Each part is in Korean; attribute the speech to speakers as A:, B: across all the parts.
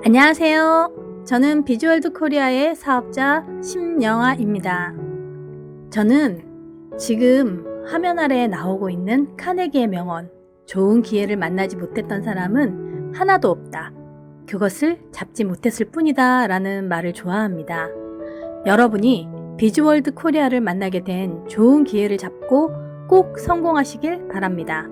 A: 안녕하세요. 저는 비주얼드 코리아의 사업자 심영아입니다. 저는 지금 화면 아래에 나오고 있는 카네기의 명언, 좋은 기회를 만나지 못했던 사람은 하나도 없다. 그것을 잡지 못했을 뿐이다 라는 말을 좋아합니다. 여러분이 비주얼드 코리아를 만나게 된 좋은 기회를 잡고 꼭 성공하시길 바랍니다.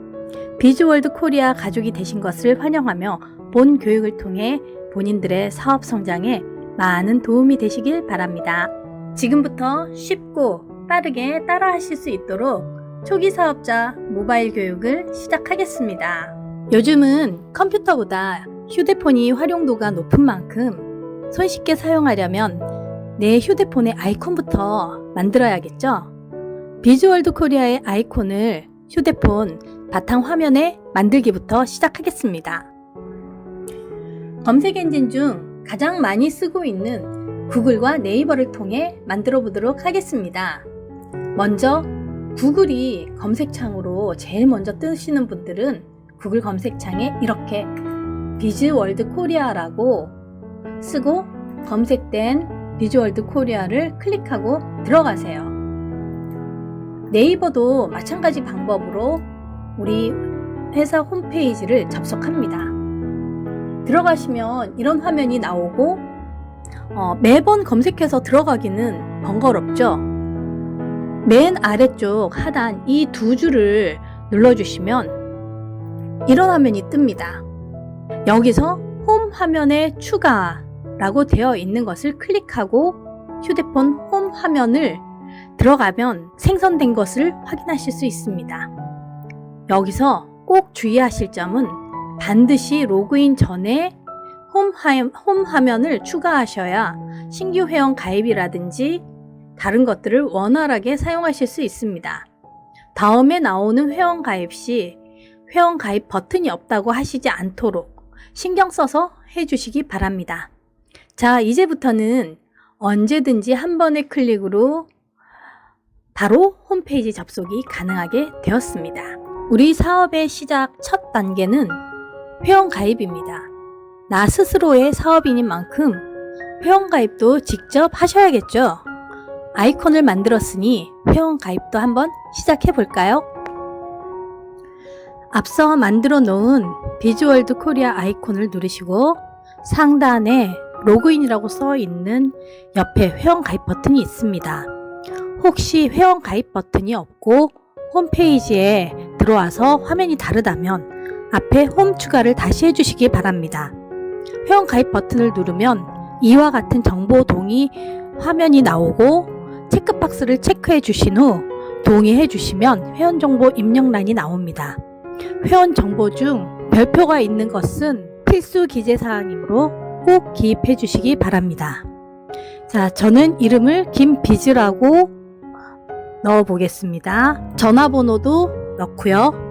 A: 비주얼드 코리아 가족이 되신 것을 환영하며 본 교육을 통해 본인들의 사업 성장에 많은 도움이 되시길 바랍니다. 지금부터 쉽고 빠르게 따라 하실 수 있도록 초기 사업자 모바일 교육을 시작하겠습니다. 요즘은 컴퓨터보다 휴대폰이 활용도가 높은 만큼 손쉽게 사용하려면 내 휴대폰의 아이콘부터 만들어야겠죠? 비주얼드 코리아의 아이콘을 휴대폰 바탕 화면에 만들기부터 시작하겠습니다. 검색 엔진 중 가장 많이 쓰고 있는 구글과 네이버를 통해 만들어 보도록 하겠습니다. 먼저 구글이 검색창으로 제일 먼저 뜨시는 분들은 구글 검색창에 이렇게 비즈월드 코리아라고 쓰고 검색된 비즈월드 코리아를 클릭하고 들어가세요. 네이버도 마찬가지 방법으로 우리 회사 홈페이지를 접속합니다. 들어가시면 이런 화면이 나오고 매번 검색해서 들어가기는 번거롭죠. 맨 아래쪽 하단 이 두 줄을 눌러주시면 이런 화면이 뜹니다. 여기서 홈 화면에 추가라고 되어 있는 것을 클릭하고 휴대폰 홈 화면을 들어가면 생성된 것을 확인하실 수 있습니다. 여기서 꼭 주의하실 점은 반드시 로그인 전에 홈 화면을 추가하셔야 신규 회원 가입이라든지 다른 것들을 원활하게 사용하실 수 있습니다. 다음에 나오는 회원 가입 시 회원 가입 버튼이 없다고 하시지 않도록 신경 써서 해주시기 바랍니다. 자, 이제부터는 언제든지 한 번의 클릭으로 바로 홈페이지 접속이 가능하게 되었습니다. 우리 사업의 시작 첫 단계는 회원 가입입니다. 나 스스로의 사업인인 만큼 회원 가입도 직접 하셔야겠죠. 아이콘을 만들었으니 회원 가입도 한번 시작해 볼까요? 앞서 만들어 놓은 비주얼드 코리아 아이콘을 누르시고 상단에 로그인이라고 써 있는 옆에 회원 가입 버튼이 있습니다. 혹시 회원 가입 버튼이 없고 홈페이지에 들어와서 화면이 다르다면 앞에 홈 추가를 다시 해주시기 바랍니다. 회원 가입 버튼을 누르면 이와 같은 정보 동의 화면이 나오고 체크박스를 체크해 주신 후 동의해 주시면 회원 정보 입력란이 나옵니다. 회원 정보 중 별표가 있는 것은 필수 기재사항이므로 꼭 기입해 주시기 바랍니다. 자, 저는 이름을 김비즈라고 넣어 보겠습니다. 전화번호도 넣고요.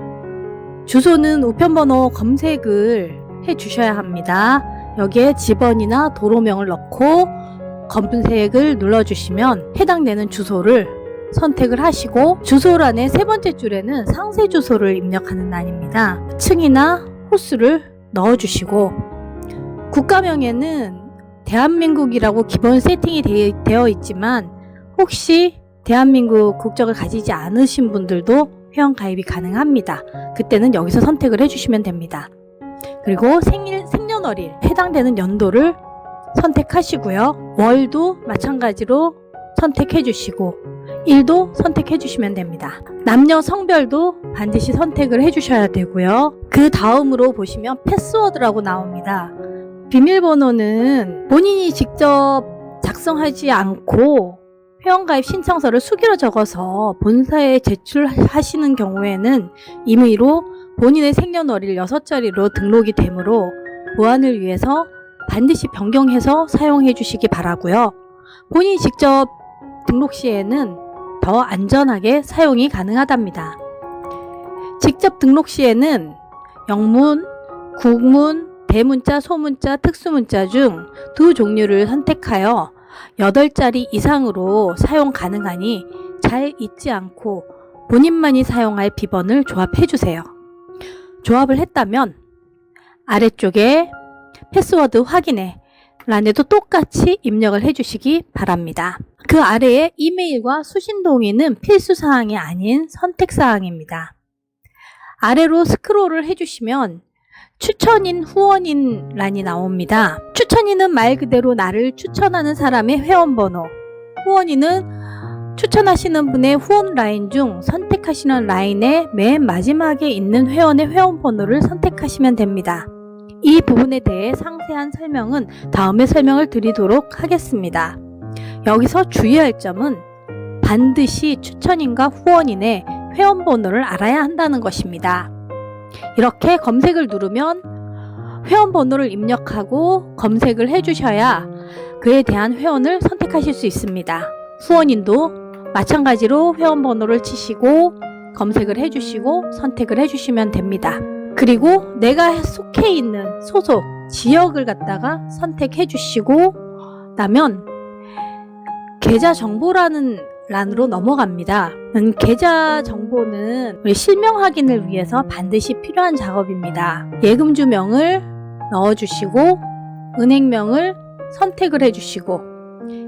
A: 주소는 우편번호 검색을 해 주셔야 합니다. 여기에 집원이나 도로명을 넣고 검색을 눌러주시면 해당되는 주소를 선택을 하시고 주소란의 세 번째 줄에는 상세 주소를 입력하는 란입니다. 층이나 호수를 넣어주시고 국가명에는 대한민국이라고 기본 세팅이 되어 있지만 혹시 대한민국 국적을 가지지 않으신 분들도 회원 가입이 가능합니다. 그때는 여기서 선택을 해주시면 됩니다. 그리고 생년월일 해당되는 연도를 선택하시고요. 월도 마찬가지로 선택해 주시고 일도 선택해 주시면 됩니다. 남녀 성별도 반드시 선택을 해 주셔야 되고요. 그 다음으로 보시면 패스워드라고 나옵니다. 비밀번호는 본인이 직접 작성하지 않고 회원가입 신청서를 수기로 적어서 본사에 제출하시는 경우에는 임의로 본인의 생년월일 6자리로 등록이 되므로 보안을 위해서 반드시 변경해서 사용해 주시기 바라고요. 본인이 직접 등록 시에는 더 안전하게 사용이 가능하답니다. 직접 등록 시에는 영문, 국문, 대문자, 소문자, 특수문자 중 두 종류를 선택하여 8자리 이상으로 사용 가능하니 잘 잊지 않고 본인만이 사용할 비번을 조합해 주세요. 조합을 했다면 아래쪽에 패스워드 확인해 란에도 똑같이 입력을 해주시기 바랍니다. 그 아래에 이메일과 수신 동의는 필수사항이 아닌 선택사항입니다. 아래로 스크롤을 해주시면 추천인, 후원인 란이 나옵니다. 추천인은 말 그대로 나를 추천하는 사람의 회원번호, 후원인은 추천하시는 분의 후원 라인 중 선택하시는 라인의 맨 마지막에 있는 회원의 회원번호를 선택하시면 됩니다. 이 부분에 대해 상세한 설명은 다음에 설명을 드리도록 하겠습니다. 여기서 주의할 점은 반드시 추천인과 후원인의 회원번호를 알아야 한다는 것입니다. 이렇게 검색을 누르면 회원번호를 입력하고 검색을 해주셔야 그에 대한 회원을 선택하실 수 있습니다. 후원인도 마찬가지로 회원번호를 치시고 검색을 해주시고 선택을 해주시면 됩니다. 그리고 내가 속해 있는 소속 지역을 갖다가 선택해 주시고 나면 계좌 정보라는 란으로 넘어갑니다. 계좌 정보는 우리 실명 확인을 위해서 반드시 필요한 작업입니다. 예금주명을 넣어주시고 은행명을 선택을 해주시고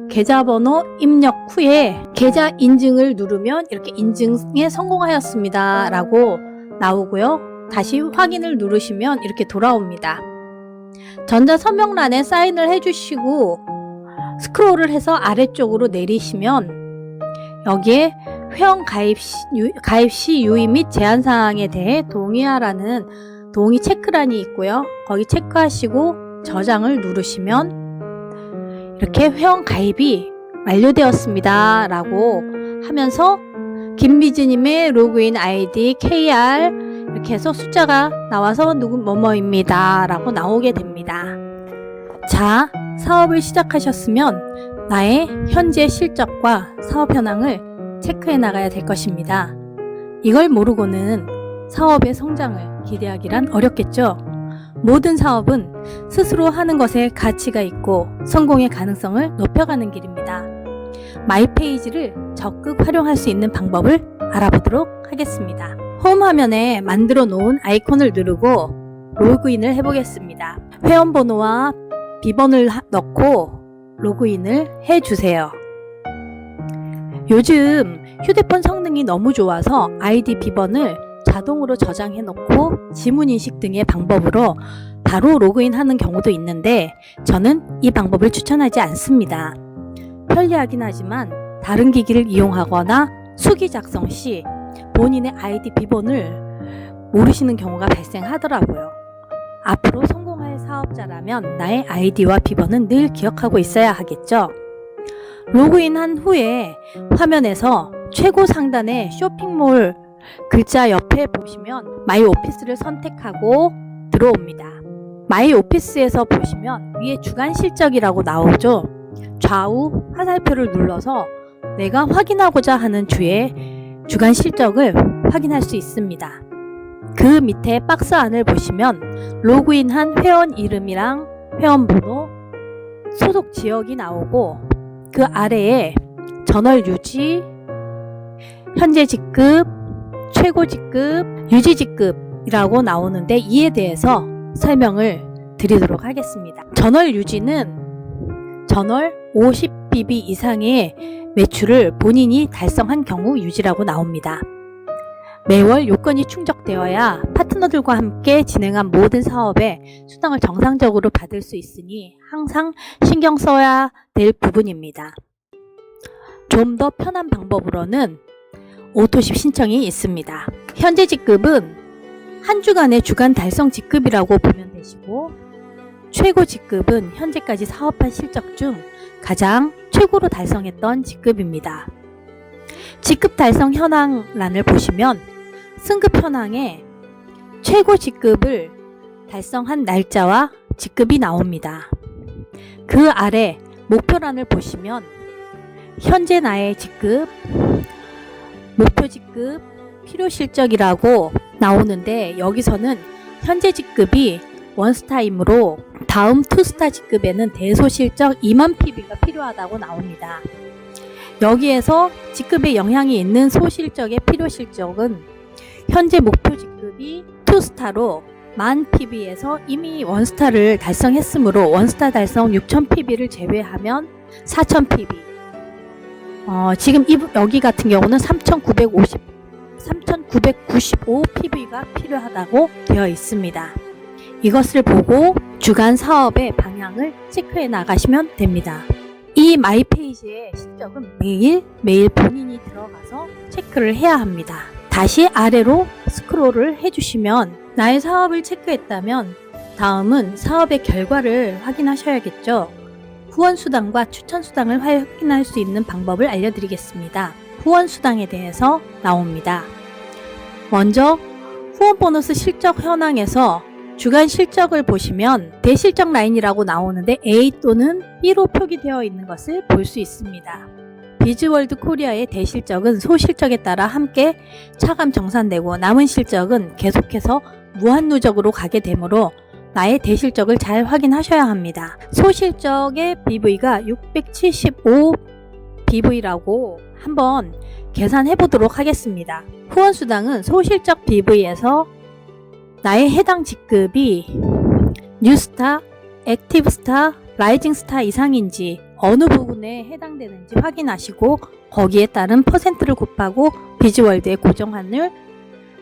A: 계좌번호 입력 후에 계좌 인증을 누르면 이렇게 인증에 성공하였습니다 라고 나오고요. 다시 확인을 누르시면 이렇게 돌아옵니다. 전자서명란에 사인을 해주시고 스크롤을 해서 아래쪽으로 내리시면 여기에 회원 가입 시 유의 및 제한사항에 대해 동의하라는 동의 체크란이 있고요. 거기 체크하시고 저장을 누르시면 이렇게 회원 가입이 완료되었습니다 라고 하면서 김비즈님의 로그인 아이디 KR 이렇게 해서 숫자가 나와서 누구 뭐뭐입니다 라고 나오게 됩니다. 자, 사업을 시작하셨으면 나의 현재 실적과 사업 현황을 체크해 나가야 될 것입니다. 이걸 모르고는 사업의 성장을 기대하기란 어렵겠죠. 모든 사업은 스스로 하는 것에 가치가 있고 성공의 가능성을 높여가는 길입니다. 마이페이지를 적극 활용할 수 있는 방법을 알아보도록 하겠습니다. 홈 화면에 만들어 놓은 아이콘을 누르고 로그인을 해보겠습니다. 회원번호와 비번을 넣고 로그인을 해주세요. 요즘 휴대폰 성능이 너무 좋아서 아이디 비번을 자동으로 저장해 놓고 지문인식 등의 방법으로 바로 로그인하는 경우도 있는데 저는 이 방법을 추천하지 않습니다. 편리하긴 하지만 다른 기기를 이용하거나 수기 작성 시 본인의 아이디 비번을 모르시는 경우가 발생하더라고요. 앞으로 성공할 사업자라면 나의 아이디와 비번은 늘 기억하고 있어야 하겠죠. 로그인한 후에 화면에서 최고 상단의 쇼핑몰 글자 옆에 보시면 마이 오피스를 선택하고 들어옵니다. 마이 오피스에서 보시면 위에 주간 실적이라고 나오죠. 좌우 화살표를 눌러서 내가 확인하고자 하는 주의 주간 실적을 확인할 수 있습니다. 그 밑에 박스 안을 보시면 로그인한 회원 이름이랑 회원 번호, 소속 지역이 나오고 그 아래에 전월 유지, 현재 직급, 최고 직급, 유지 직급이라고 나오는데 이에 대해서 설명을 드리도록 하겠습니다. 전월 유지는 전월 50bp 이상의 매출을 본인이 달성한 경우 유지라고 나옵니다. 매월 요건이 충족되어야 파트너들과 함께 진행한 모든 사업에 수당을 정상적으로 받을 수 있으니 항상 신경 써야 될 부분입니다. 좀 더 편한 방법으로는 오토십 신청이 있습니다. 현재 직급은 한 주간의 주간 달성 직급이라고 보면 되시고 최고 직급은 현재까지 사업한 실적 중 가장 최고로 달성했던 직급입니다. 직급 달성 현황란을 보시면 승급 현황에 최고 직급을 달성한 날짜와 직급이 나옵니다. 그 아래 목표란을 보시면 현재 나의 직급, 목표 직급, 필요 실적이라고 나오는데 여기서는 현재 직급이 원스타이므로 다음 투스타 직급에는 대소 실적 2만 PB가 필요하다고 나옵니다. 여기에서 직급에 영향이 있는 소실적의 필요 실적은 현재 목표 직급이 투스타로 만 PB에서 이미 원스타를 달성했으므로 원스타 달성 6000 PB를 제외하면 4000 PB. 지금 여기 같은 경우는 3995 PB가 필요하다고 되어 있습니다. 이것을 보고 주간 사업의 방향을 체크해 나가시면 됩니다. 이 마이페이지의 실적은 매일 본인이 들어가서 체크를 해야 합니다. 다시 아래로 스크롤을 해주시면 나의 사업을 체크했다면 다음은 사업의 결과를 확인하셔야겠죠. 후원수당과 추천수당을 확인할 수 있는 방법을 알려드리겠습니다. 후원수당에 대해서 나옵니다. 먼저 후원보너스 실적 현황에서 주간 실적을 보시면 대실적 라인이라고 나오는데 A 또는 B로 표기되어 있는 것을 볼 수 있습니다. 비즈월드 코리아의 대실적은 소실적에 따라 함께 차감 정산되고 남은 실적은 계속해서 무한누적으로 가게 되므로 나의 대실적을 잘 확인하셔야 합니다. 소실적의 BV가 675 BV라고 한번 계산해 보도록 하겠습니다. 후원수당은 소실적 BV에서 나의 해당 직급이 뉴스타, 액티브스타, 라이징스타 이상인지 어느 부분에 해당되는지 확인하시고 거기에 따른 퍼센트를 곱하고 비즈월드의 고정환율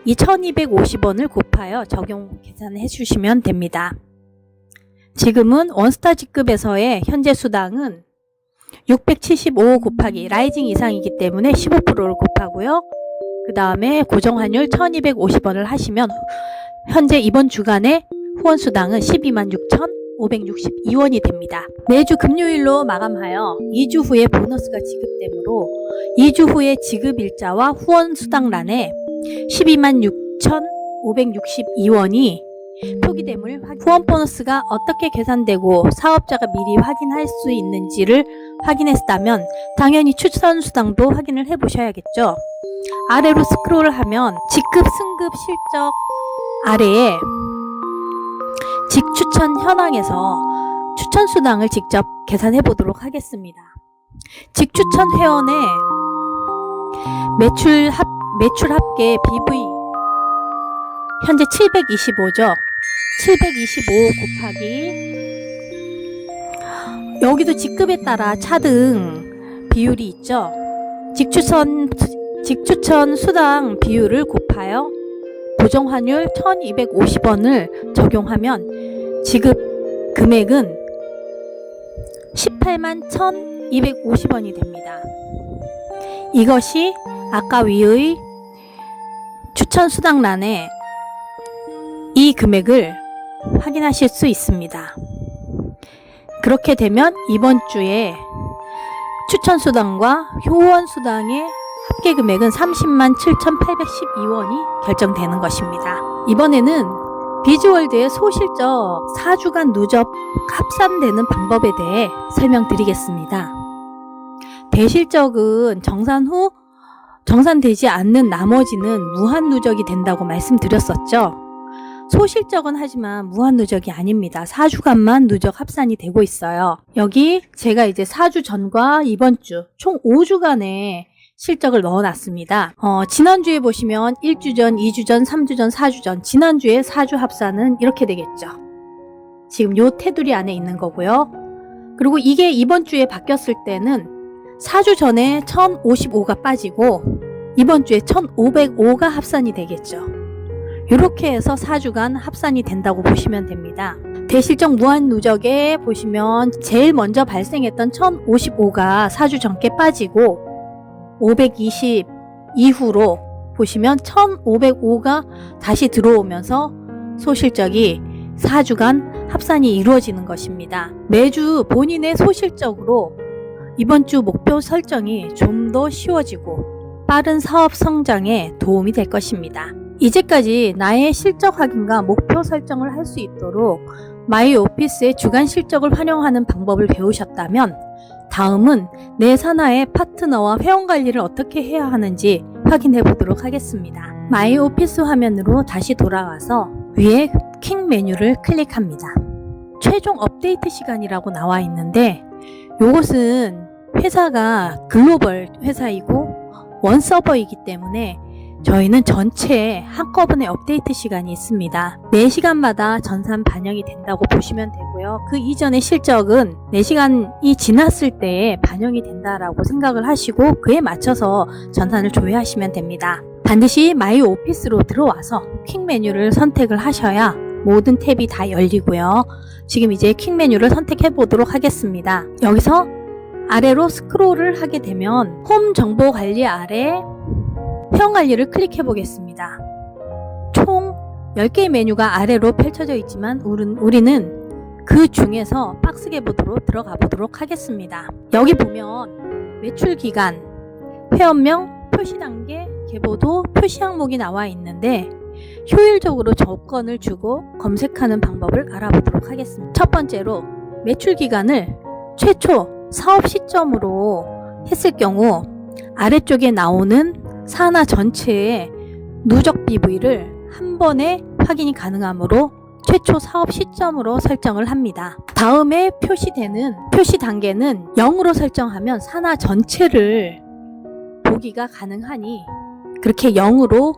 A: 2250원을 곱하여 적용 계산해 주시면 됩니다. 지금은 원스타 직급에서의 현재 수당은 675 곱하기 라이징 이상이기 때문에 15%를 곱하고요. 그 다음에 고정환율 1250원을 하시면 현재 이번 주간의 후원수당은 126,562원이 됩니다. 매주 금요일로 마감하여 2주 후에 보너스가 지급되므로 2주 후에 지급일자와 후원수당란에 126,562원이 표기됨을 후원 보너스가 어떻게 계산되고 사업자가 미리 확인할 수 있는지를 확인했다면 당연히 추천수당도 확인을 해보셔야겠죠. 아래로 스크롤을 하면 직급 승급 실적 아래에 직추천 현황에서 추천수당을 직접 계산해 보도록 하겠습니다. 직추천 회원의 매출 합계 BV 현재 725죠. 725 곱하기 여기도 직급에 따라 차등 비율이 있죠. 직추천 수당 비율을 곱하여 고정환율 1250원을 적용하면 지급 금액은 181,250원이 됩니다. 이것이 아까 위의 추천 수당란에 이 금액을 확인하실 수 있습니다. 그렇게 되면 이번 주에 추천 수당과 후원 수당의 합계 금액은 307,812원이 결정되는 것입니다. 이번에는 비즈월드의 소실적 4주간 누적 합산되는 방법에 대해 설명드리겠습니다. 대실적은 정산 후 정산되지 않는 나머지는 무한 누적이 된다고 말씀드렸었죠. 소실적은 하지만 무한 누적이 아닙니다. 4주간만 누적 합산이 되고 있어요. 여기 제가 이제 4주 전과 이번 주 총 5주간의 실적을 넣어놨습니다. 지난주에 보시면 1주 전, 2주 전, 3주 전, 4주 전 지난주에 4주 합산은 이렇게 되겠죠. 지금 요 테두리 안에 있는 거고요. 그리고 이게 이번 주에 바뀌었을 때는 4주 전에 1055가 빠지고 이번 주에 1505가 합산이 되겠죠. 이렇게 해서 4주간 합산이 된다고 보시면 됩니다. 대실적 무한 누적에 보시면 제일 먼저 발생했던 1055가 4주 전께 빠지고 520 이후로 보시면 1505가 다시 들어오면서 소실적이 4주간 합산이 이루어지는 것입니다. 매주 본인의 소실적으로 이번 주 목표 설정이 좀 더 쉬워지고 빠른 사업 성장에 도움이 될 것입니다. 이제까지 나의 실적 확인과 목표 설정을 할 수 있도록 마이오피스의 주간 실적을 활용하는 방법을 배우셨다면 다음은 내 산하의 파트너와 회원 관리를 어떻게 해야 하는지 확인해 보도록 하겠습니다. 마이오피스 화면으로 다시 돌아와서 위에 킹 메뉴를 클릭합니다. 최종 업데이트 시간이라고 나와 있는데 이것은 회사가 글로벌 회사이고 원 서버이기 때문에 저희는 전체 한꺼번에 업데이트 시간이 있습니다. 4시간마다 전산 반영이 된다고 보시면 되고요. 그 이전의 실적은 4시간이 지났을 때 반영이 된다라고 생각을 하시고 그에 맞춰서 전산을 조회하시면 됩니다. 반드시 마이 오피스로 들어와서 퀵 메뉴를 선택을 하셔야 모든 탭이 다 열리고요. 지금 이제 퀵 메뉴를 선택해 보도록 하겠습니다. 여기서 아래로 스크롤을 하게 되면 홈 정보 관리 아래 회원 관리를 클릭해 보겠습니다. 총 10개의 메뉴가 아래로 펼쳐져 있지만 우리는 그 중에서 박스 계보도로 들어가 보도록 하겠습니다. 여기 보면 매출 기간, 회원명, 표시 단계, 계보도, 표시 항목이 나와 있는데 효율적으로 조건을 주고 검색하는 방법을 알아보도록 하겠습니다. 첫 번째로 매출 기간을 최초 사업 시점으로 했을 경우 아래쪽에 나오는 산하 전체의 누적 BV를 한 번에 확인이 가능하므로 최초 사업 시점으로 설정을 합니다. 다음에 표시되는 표시 단계는 0으로 설정하면 산하 전체를 보기가 가능하니 그렇게 0으로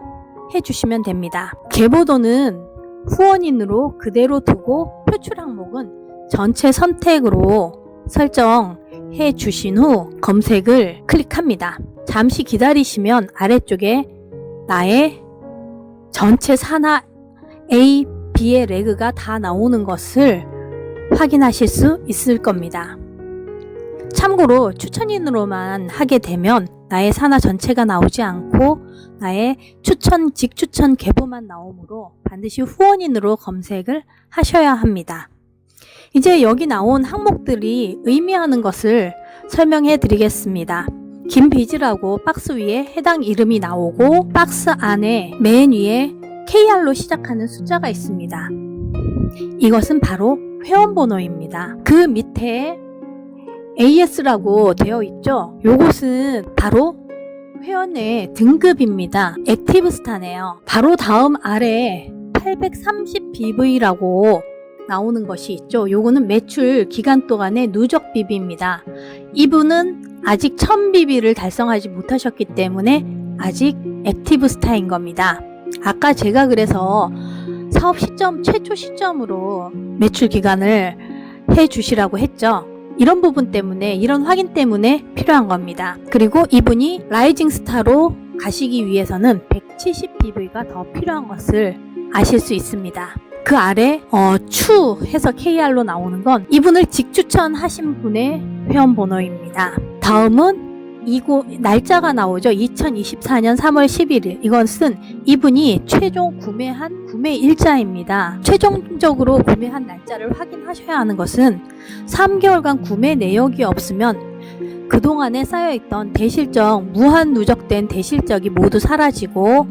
A: 해주시면 됩니다. 계보도는 후원인으로 그대로 두고 표출 항목은 전체 선택으로 설정해 주신 후 검색을 클릭합니다. 잠시 기다리시면 아래쪽에 나의 전체 산하 A, B의 레그가 다 나오는 것을 확인하실 수 있을 겁니다. 참고로 추천인으로만 하게 되면 나의 산하 전체가 나오지 않고 나의 추천, 직추천 계보만 나오므로 반드시 후원인으로 검색을 하셔야 합니다. 이제 여기 나온 항목들이 의미하는 것을 설명해 드리겠습니다. 김비즈라고 박스 위에 해당 이름이 나오고 박스 안에 맨 위에 KR로 시작하는 숫자가 있습니다. 이것은 바로 회원 번호입니다. 그 밑에 AS라고 되어 있죠. 요것은 바로 회원의 등급입니다. 액티브 스타네요. 바로 다음 아래 830BV라고 나오는 것이 있죠. 요거는 매출 기간 동안의 누적 BV입니다. 이분은 아직 1000BV를 달성하지 못하셨기 때문에 아직 액티브 스타인 겁니다. 아까 제가 그래서 사업 시점, 최초 시점으로 매출 기간을 해 주시라고 했죠. 이런 부분 때문에, 이런 확인 때문에 필요한 겁니다. 그리고 이분이 라이징 스타로 가시기 위해서는 170BV가 더 필요한 것을 아실 수 있습니다. 그 아래 추 해서 KR로 나오는 건 이분을 직추천하신 분의 회원 번호입니다. 다음은 날짜가 나오죠. 2024년 3월 11일. 이것은 이분이 최종 구매한 구매 일자입니다. 최종적으로 구매한 날짜를 확인하셔야 하는 것은 3개월간 구매 내역이 없으면 그동안에 쌓여있던 대실적, 무한 누적된 대실적이 모두 사라지고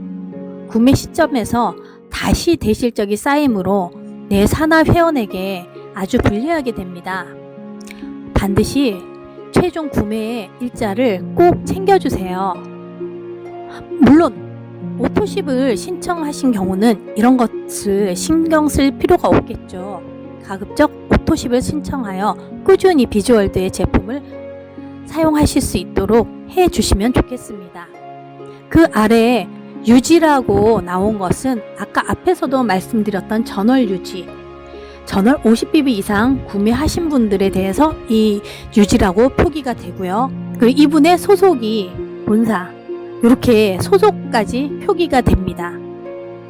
A: 구매 시점에서 다시 대실적이 쌓이므로 내 산하 회원에게 아주 불리하게 됩니다. 반드시 최종 구매의 일자를 꼭 챙겨주세요. 물론 오토십을 신청하신 경우는 이런 것을 신경 쓸 필요가 없겠죠. 가급적 오토십을 신청하여 꾸준히 비주얼드의 제품을 사용하실 수 있도록 해주시면 좋겠습니다. 그 아래에 유지라고 나온 것은 아까 앞에서도 말씀드렸던 전월 유지, 전월 50BV 이상 구매하신 분들에 대해서 이 유지라고 표기가 되고요. 그리고 이분의 소속이 본사, 이렇게 소속까지 표기가 됩니다.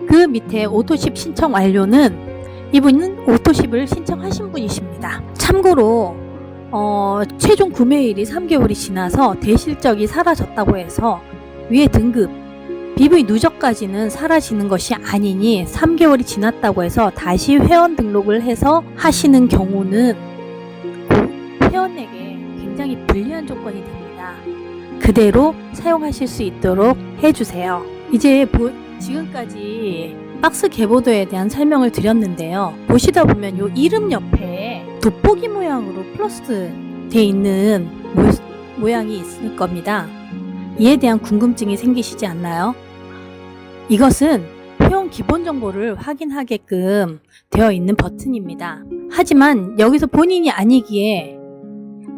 A: 그 밑에 오토십 신청 완료는 이분은 오토십을 신청하신 분이십니다. 참고로 최종 구매일이 3개월이 지나서 대실적이 사라졌다고 해서 위에 등급 BV 누적까지는 사라지는 것이 아니니 3개월이 지났다고 해서 다시 회원 등록을 해서 하시는 경우는 회원에게 굉장히 불리한 조건이 됩니다. 그대로 사용하실 수 있도록 해주세요. 이제 지금까지 박스 계보도에 대한 설명을 드렸는데요. 보시다 보면 요 이름 옆에 돋보기 모양으로 플러스 되어 있는 모양이 있을 겁니다. 이에 대한 궁금증이 생기시지 않나요? 이것은 회원 기본 정보를 확인하게끔 되어 있는 버튼입니다. 하지만 여기서 본인이 아니기에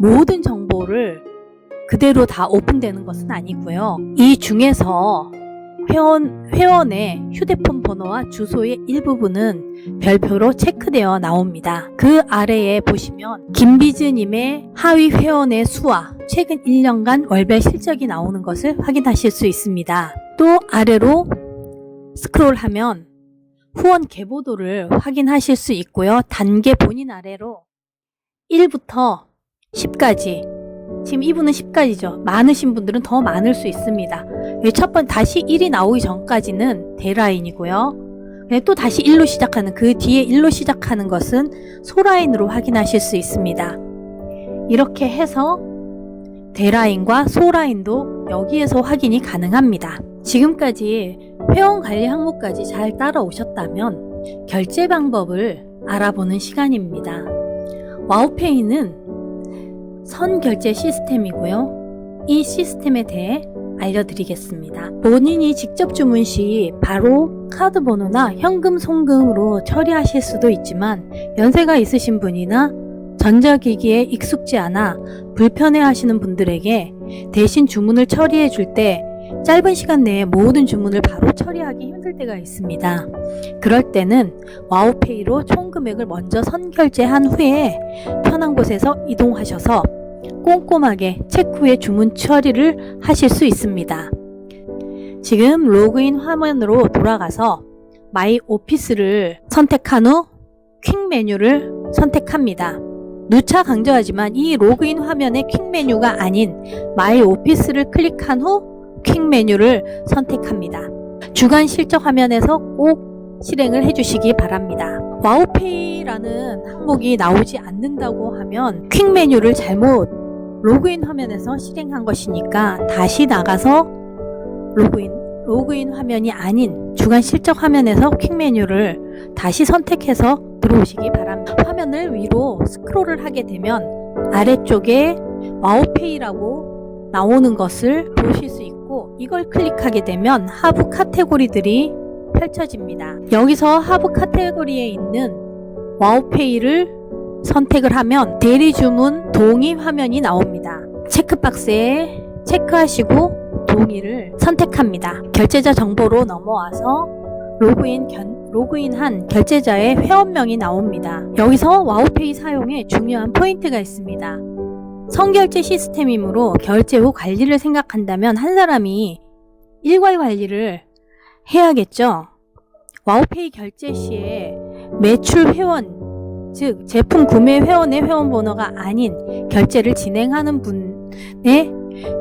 A: 모든 정보를 그대로 다 오픈되는 것은 아니고요. 이 중에서 회원의 휴대폰 번호와 주소의 일부분은 별표로 체크되어 나옵니다. 그 아래에 보시면 김비즈님의 하위 회원의 수와 최근 1년간 월별 실적이 나오는 것을 확인하실 수 있습니다. 또 아래로 스크롤하면 후원 계보도를 확인하실 수 있고요. 단계 본인 아래로 1부터 10까지, 지금 이분은 10까지죠. 많으신 분들은 더 많을 수 있습니다. 첫 번 다시 1이 나오기 전까지는 대라인이고요. 또 다시 1로 시작하는, 그 뒤에 1로 시작하는 것은 소라인으로 확인하실 수 있습니다. 이렇게 해서 대라인과 소라인도 여기에서 확인이 가능합니다. 지금까지 회원관리 항목까지 잘 따라오셨다면 결제 방법을 알아보는 시간입니다. 와우페이는 선결제 시스템이고요. 이 시스템에 대해 알려드리겠습니다. 본인이 직접 주문 시 바로 카드 번호나 현금 송금으로 처리하실 수도 있지만 연세가 있으신 분이나 전자기기에 익숙지 않아 불편해 하시는 분들에게 대신 주문을 처리해 줄 때 짧은 시간 내에 모든 주문을 바로 처리하기 힘들 때가 있습니다. 그럴 때는 와우페이로 총 금액을 먼저 선결제한 후에 편한 곳에서 이동하셔서 꼼꼼하게 체크 후에 주문 처리를 하실 수 있습니다. 지금 로그인 화면으로 돌아가서 마이 오피스를 선택한 후 퀵 메뉴를 선택합니다. 누차 강조하지만 이 로그인 화면의 퀵 메뉴가 아닌 마이 오피스를 클릭한 후 퀵 메뉴를 선택합니다. 주간 실적 화면에서 꼭 실행을 해주시기 바랍니다. 와우페이라는 항목이 나오지 않는다고 하면 퀵 메뉴를 잘못 로그인 화면에서 실행한 것이니까 다시 나가서 로그인 화면이 아닌 주간 실적 화면에서 퀵 메뉴를 다시 선택해서 들어오시기 바랍니다. 화면을 위로 스크롤을 하게 되면 아래쪽에 와우페이라고 나오는 것을 보실 수 있고 이걸 클릭하게 되면 하부 카테고리들이 펼쳐집니다. 여기서 하부 카테고리에 있는 와우페이를 선택을 하면 대리 주문 동의 화면이 나옵니다. 체크박스에 체크하시고 동의를 선택합니다. 결제자 정보로 넘어와서 로그인한 결제자의 회원명이 나옵니다. 여기서 와우페이 사용에 중요한 포인트가 있습니다. 선결제 시스템이므로 결제 후 관리를 생각한다면 한 사람이 일괄 관리를 해야겠죠. 와우페이 결제 시에 매출 회원, 즉 제품 구매 회원의 회원 번호가 아닌 결제를 진행하는 분의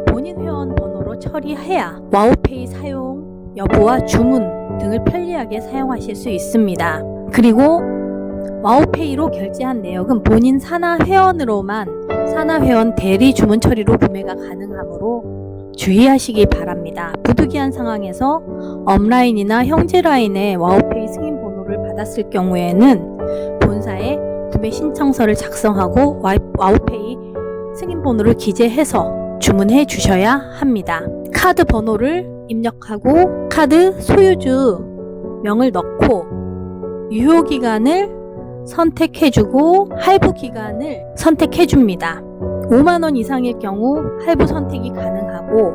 A: 본인 회원 번호로 처리해야 와우페이 사용 여부와 주문 등을 편리하게 사용하실 수 있습니다. 그리고 와우페이로 결제한 내역은 본인 산하 회원으로만 산하 회원 대리 주문 처리로 구매가 가능하므로 주의하시기 바랍니다. 부득이한 상황에서 업라인이나 형제라인의 와우페이 승인 번호를 받았을 경우에는 본사에 구매 신청서를 작성하고 와우페이 승인 번호를 기재해서 주문해 주셔야 합니다. 카드 번호를 입력하고 카드 소유주 명을 넣고 유효기간을 선택해주고 할부 기간을 선택해줍니다. 5만원 이상일 경우 할부 선택이 가능하고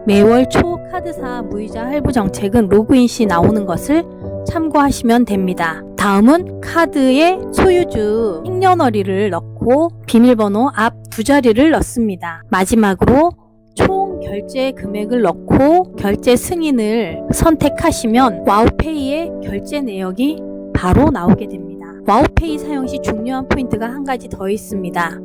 A: 매월 초 카드사 무이자 할부 정책은 로그인 시 나오는 것을 참고하시면 됩니다. 다음은 카드의 소유주 생년월일을 넣고 비밀번호 앞 두 자리를 넣습니다. 마지막으로 총 결제 금액을 넣고 결제 승인을 선택하시면 와우페이의 결제 내역이 바로 나오게 됩니다. 와우페이 사용 시 중요한 포인트가 한 가지 더 있습니다.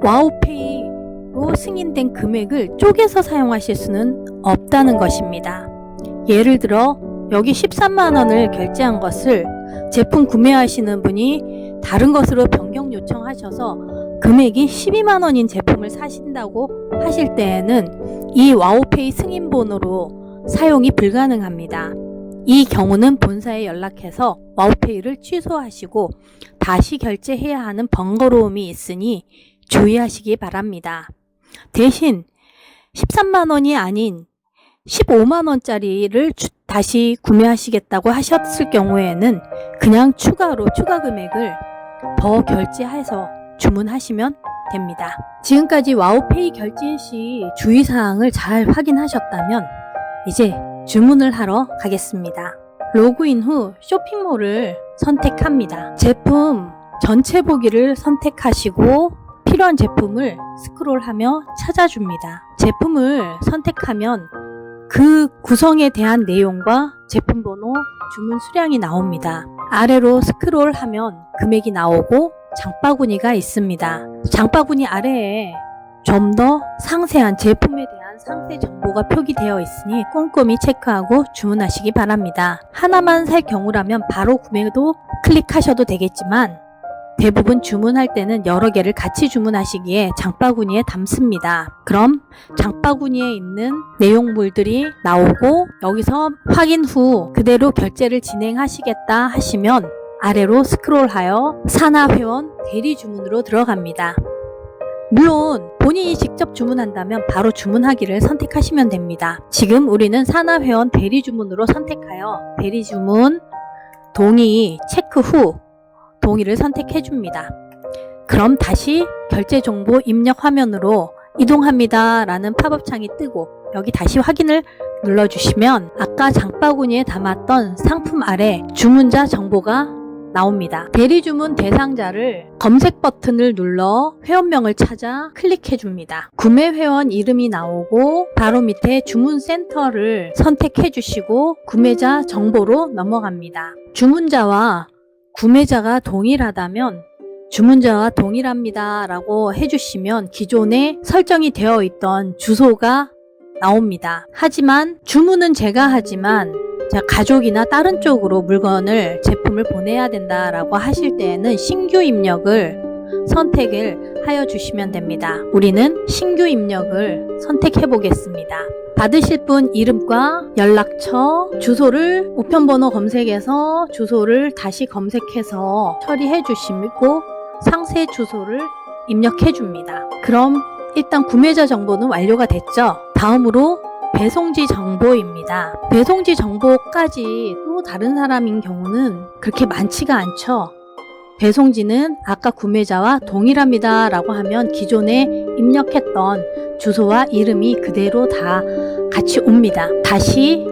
A: 와우페이로 승인된 금액을 쪼개서 사용하실 수는 없다는 것입니다. 예를 들어 여기 13만원을 결제한 것을 제품 구매하시는 분이 다른 것으로 변경 요청하셔서 금액이 12만원인 제품을 사신다고 하실 때에는 이 와우페이 승인번호로 사용이 불가능합니다. 이 경우는 본사에 연락해서 와우페이를 취소하시고 다시 결제해야 하는 번거로움이 있으니 주의하시기 바랍니다. 대신 13만원이 아닌 15만원짜리를 다시 구매하시겠다고 하셨을 경우에는 그냥 추가로 추가 금액을 더 결제해서 주문하시면 됩니다. 지금까지 와우페이 결제 시 주의사항을 잘 확인하셨다면 이제 주문을 하러 가겠습니다. 로그인 후 쇼핑몰을 선택합니다. 제품 전체 보기를 선택하시고 필요한 제품을 스크롤하며 찾아줍니다. 제품을 선택하면 그 구성에 대한 내용과 제품 번호, 주문 수량이 나옵니다. 아래로 스크롤하면 금액이 나오고 장바구니가 있습니다. 장바구니 아래에 좀 더 상세한 제품에 대한 상세 정보가 표기되어 있으니 꼼꼼히 체크하고 주문하시기 바랍니다. 하나만 살 경우라면 바로 구매도 클릭하셔도 되겠지만 대부분 주문할 때는 여러 개를 같이 주문하시기에 장바구니에 담습니다. 그럼 장바구니에 있는 내용물들이 나오고 여기서 확인 후 그대로 결제를 진행하시겠다 하시면 아래로 스크롤하여 산하회원 대리 주문으로 들어갑니다. 물론 본인이 직접 주문한다면 바로 주문하기를 선택하시면 됩니다. 지금 우리는 산하회원 대리 주문으로 선택하여 대리 주문 동의 체크 후 동의를 선택해 줍니다. 그럼 다시 결제 정보 입력 화면으로 이동합니다 라는 팝업 창이 뜨고 여기 다시 확인을 눌러주시면 아까 장바구니에 담았던 상품 아래 주문자 정보가 나옵니다. 대리 주문 대상자를 검색 버튼을 눌러 회원명을 찾아 클릭해 줍니다. 구매 회원 이름이 나오고 바로 밑에 주문 센터를 선택해 주시고 구매자 정보로 넘어갑니다. 주문자와 구매자가 동일하다면 주문자와 동일합니다 라고 해주시면 기존에 설정이 되어 있던 주소가 나옵니다. 하지만 주문은 제가 하지만 가족이나 다른 쪽으로 물건을 제품을 보내야 된다라고 하실 때에는 신규 입력을 선택을 하여 주시면 됩니다. 우리는 신규 입력을 선택해 보겠습니다. 받으실 분 이름과 연락처, 주소를 우편번호 검색해서 주소를 다시 검색해서 처리해 주시고 상세 주소를 입력해 줍니다. 그럼 일단 구매자 정보는 완료가 됐죠. 다음으로 배송지 정보입니다. 배송지 정보까지 또 다른 사람인 경우는 그렇게 많지가 않죠. 배송지는 아까 구매자와 동일합니다 라고 하면 기존에 입력했던 주소와 이름이 그대로 다 같이 옵니다. 다시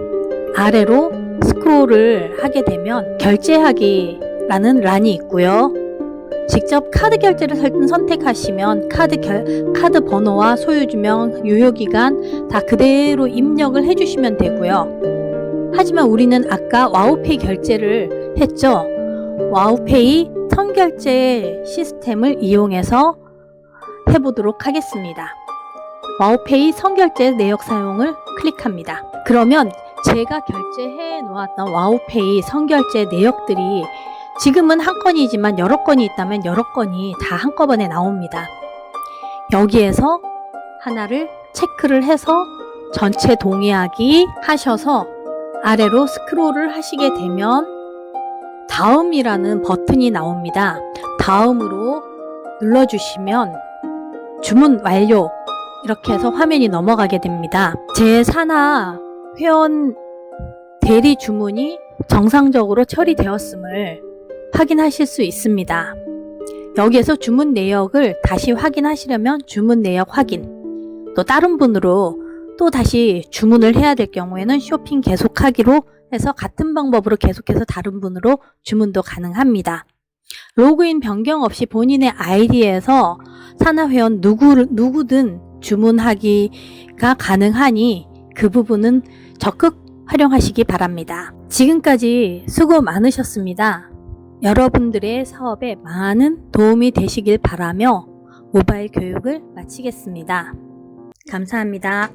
A: 아래로 스크롤을 하게 되면 결제하기 라는 란이 있고요. 직접 카드 결제를 선택하시면 카드 번호와 소유주명, 유효기간 다 그대로 입력을 해주시면 되고요. 하지만 우리는 아까 와우페이 결제를 했죠. 와우페이 선결제 시스템을 이용해서 해보도록 하겠습니다. 와우페이 선결제 내역 사용을 클릭합니다. 그러면 제가 결제해 놓았던 와우페이 선결제 내역들이 지금은 한 건이지만 여러 건이 있다면 여러 건이 다 한꺼번에 나옵니다. 여기에서 하나를 체크를 해서 전체 동의하기 하셔서 아래로 스크롤을 하시게 되면 다음이라는 버튼이 나옵니다. 다음으로 눌러주시면 주문 완료 이렇게 해서 화면이 넘어가게 됩니다. 제 산하 회원 대리 주문이 정상적으로 처리되었음을 확인하실 수 있습니다. 여기에서 주문 내역을 다시 확인하시려면 주문 내역 확인, 또 다른 분으로 또 다시 주문을 해야 될 경우에는 쇼핑 계속하기로 해서 같은 방법으로 계속해서 다른 분으로 주문도 가능합니다. 로그인 변경 없이 본인의 아이디에서 산하회원 누구든 주문하기가 가능하니 그 부분은 적극 활용하시기 바랍니다. 지금까지 수고 많으셨습니다. 여러분들의 사업에 많은 도움이 되시길 바라며 모바일 교육을 마치겠습니다. 감사합니다.